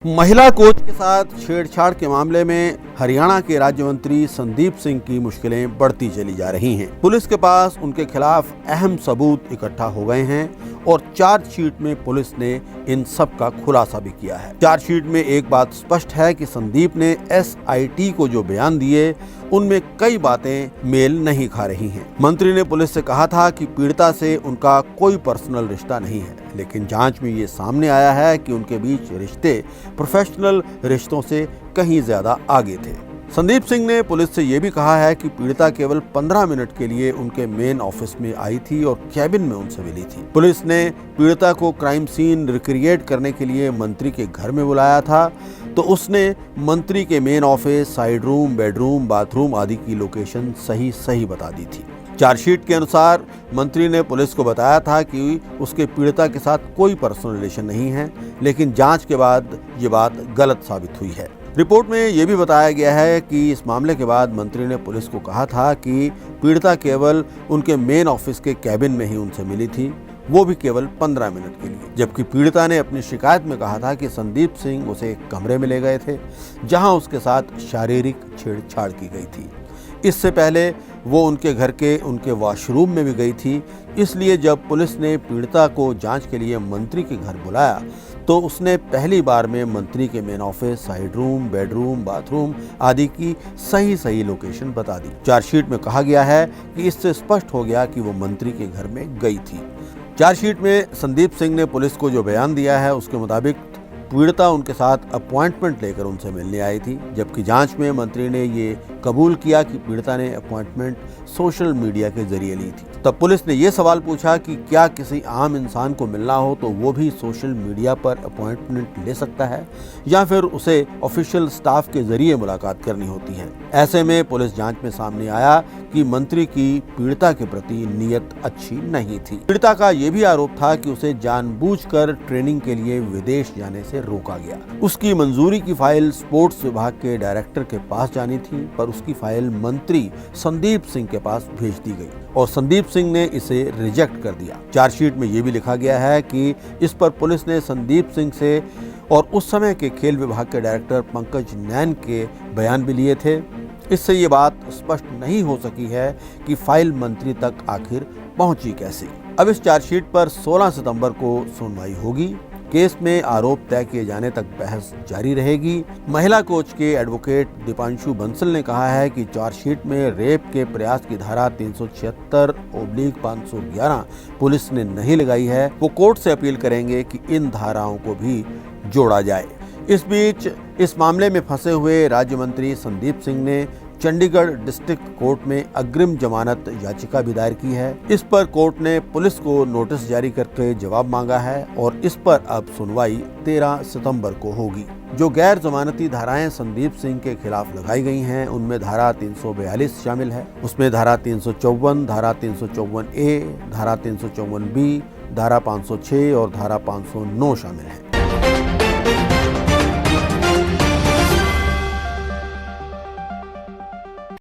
महिला कोच के साथ छेड़छाड़ के मामले में हरियाणा के राज्य मंत्री संदीप सिंह की मुश्किलें बढ़ती चली जा रही हैं। पुलिस के पास उनके खिलाफ अहम सबूत इकट्ठा हो गए हैं और चार्जशीट में पुलिस ने इन सब का खुलासा भी किया है। चार्जशीट में एक बात स्पष्ट है कि संदीप ने SIT को जो बयान दिए उनमें कई बातें मेल नहीं खा रही हैं। मंत्री ने पुलिस से कहा था कि पीड़िता से उनका कोई पर्सनल रिश्ता नहीं है, लेकिन जांच में ये सामने आया है कि उनके बीच रिश्ते प्रोफेशनल रिश्तों से कहीं ज्यादा आगे थे। संदीप सिंह ने पुलिस से ये भी कहा है कि पीड़िता केवल 15 मिनट के लिए उनके मेन ऑफिस में आई थी और कैबिन में उनसे मिली थी। पुलिस ने पीड़िता को क्राइम सीन रिक्रिएट करने के लिए मंत्री के घर में बुलाया था, तो उसने मंत्री के main office, side room, bedroom, bathroom आदि की लोकेशन सही बता दी थी। चार्जशीट के अनुसार मंत्री ने पुलिस को बताया था कि उसके पीड़िता के साथ कोई पर्सनल रिलेशन नहीं है, लेकिन जांच के बाद ये बात गलत साबित हुई है। रिपोर्ट में यह भी बताया गया है कि इस मामले के बाद मंत्री ने पुलिस को कहा था कि पीड़िता केवल उनके मेन ऑफिस के कैबिन में ही उनसे मिली थी, वो भी केवल 15 मिनट के लिए, जबकि पीड़िता ने अपनी शिकायत में कहा था कि संदीप सिंह उसे एक कमरे में ले गए थे जहां उसके साथ शारीरिक छेड़छाड़ की गई थी। इससे पहले वो उनके घर के उनके वॉशरूम में भी गई थी। इसलिए जब पुलिस ने पीड़िता को जांच के लिए मंत्री के घर बुलाया तो उसने पहली बार में मंत्री के main office, side room, bedroom, bathroom आदि की सही लोकेशन बता दी। चार्जशीट में कहा गया है कि इससे स्पष्ट हो गया कि वो मंत्री के घर में गई थी। चार्जशीट में संदीप सिंह ने पुलिस को जो बयान दिया है उसके मुताबिक पीड़िता उनके साथ अपॉइंटमेंट लेकर उनसे मिलने आई थी, जबकि जांच में मंत्री ने ये कबूल किया कि पीड़िता ने अपॉइंटमेंट सोशल मीडिया के जरिए ली थी। तब पुलिस ने ये सवाल पूछा कि क्या किसी आम इंसान को मिलना हो तो वो भी सोशल मीडिया पर अपॉइंटमेंट ले सकता है या फिर उसे ऑफिशियल स्टाफ के जरिए मुलाकात करनी होती है। ऐसे में पुलिस जांच में सामने आया कि मंत्री की पीड़िता के प्रति नीयत अच्छी नहीं थी। पीड़िता का ये भी आरोप था कि उसे जानबूझकर ट्रेनिंग के लिए विदेश जाने से रोका गया। उसकी मंजूरी की फाइल स्पोर्ट्स विभाग के डायरेक्टर के पास जानी थी, पर उसकी फाइल मंत्री संदीप सिंह के पास भेज दी गई और संदीप सिंह ने इसे रिजेक्ट कर दिया। चार्जशीट में यह भी लिखा गया है कि इस पर पुलिस ने संदीप सिंह से और उस समय के खेल विभाग के डायरेक्टर पंकज नैन के बयान भी लिए थे। इससे ये बात स्पष्ट नहीं हो सकी है कि फाइल मंत्री तक आखिर पहुंची कैसे। अब इस चार्जशीट पर 16 सितंबर को सुनवाई होगी। केस में आरोप तय किए जाने तक बहस जारी रहेगी। महिला कोच के एडवोकेट दीपांशु बंसल ने कहा है कि चार्जशीट में रेप के प्रयास की धारा 376/511 पुलिस ने नहीं लगाई है। वो कोर्ट से अपील करेंगे कि इन धाराओं को भी जोड़ा जाए। इस बीच इस मामले में फंसे हुए राज्य मंत्री संदीप सिंह ने चंडीगढ़ डिस्ट्रिक्ट कोर्ट में अग्रिम जमानत याचिका भी दायर की है। इस पर कोर्ट ने पुलिस को नोटिस जारी करके जवाब मांगा है और इस पर अब सुनवाई 13 सितंबर को होगी। जो गैर जमानती धाराएं संदीप सिंह के खिलाफ लगाई गई हैं उनमें धारा 342 शामिल है। उसमें धारा 354, धारा 354A, धारा 354B, धारा 506 और धारा 509 शामिल है।